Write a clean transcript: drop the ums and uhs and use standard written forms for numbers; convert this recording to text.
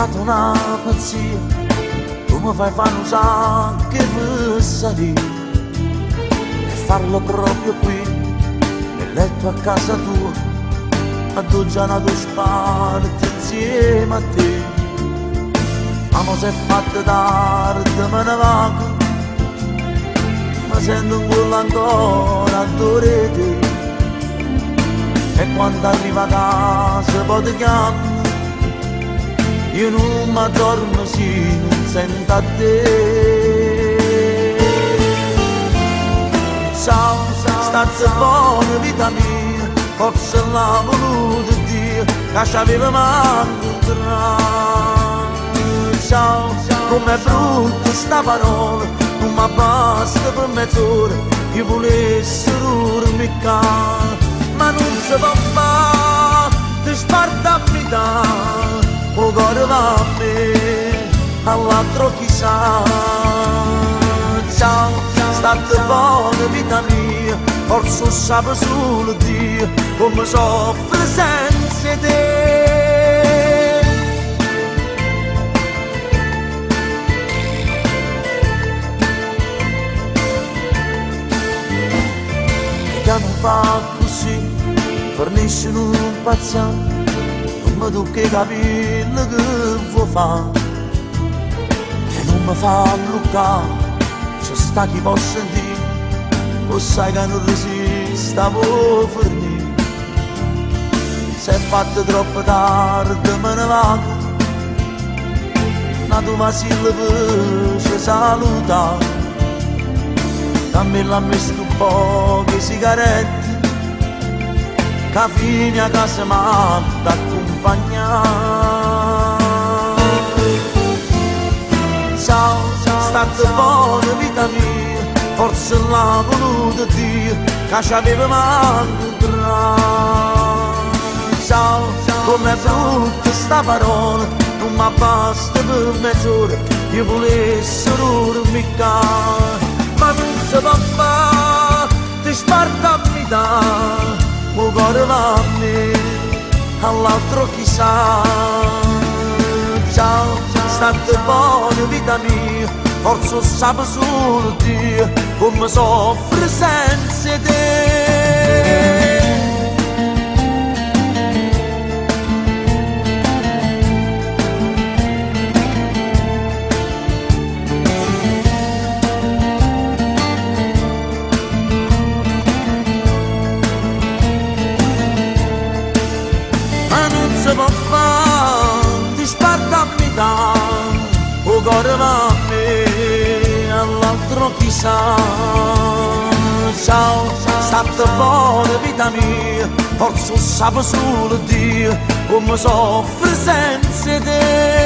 stata una pazzia, tu mi fai fare un sacco per salire e farlo proprio qui, nel letto a casa tua, addoggiare le tue spalle insieme a te. Ma mo si è fatta tardi, me ne vado, mi sento un culo ancora a te. E quando arriva a casa poi ti chiamo, io non mi addormo se non sento a te. Ciao, state buona vita mia, forse l'ha voluto Dio, che ci aveva manco un ciao, com'è brutta sta parola, non mi basta per mezz'ora, io volessi urmicare, ma non si può fare, ti sparta a metà, o cuore va a me, all'altro chissà. Ciao, state buona vita mia, forse sape solo Dio, come soffre senza te. Che non fa così, fornisce un pazziano, non mi tocca i capelli che vuoi fare, e non mi fa bloccare, c'è sta chi può sentire, lo sai che non resiste a fornire. Se è fatto troppo tardi me ne vado, una tua sillaba ci saluta, dammi l'ha messo un po' di sigarette, che fine a casa m'ha d'accompagnare. Ciao, state buona vita mia, forse l'ha voluto Dio, che ci aveva manco un ciao, com'è brutta sta parola, non mi basta per mezz'ora, io volessi urmicare, ma non si può fare, ti sparta a metà, o cuore va a me, all'altro chissà. Ciao, state buona vita mia, forse sape solo Dio, come soffre senza te. Ti sparta a metà, o cuore va a me, all'altro chissà. Ciao, state buona vita mia, forse sape solo Dio, come soffre senza te.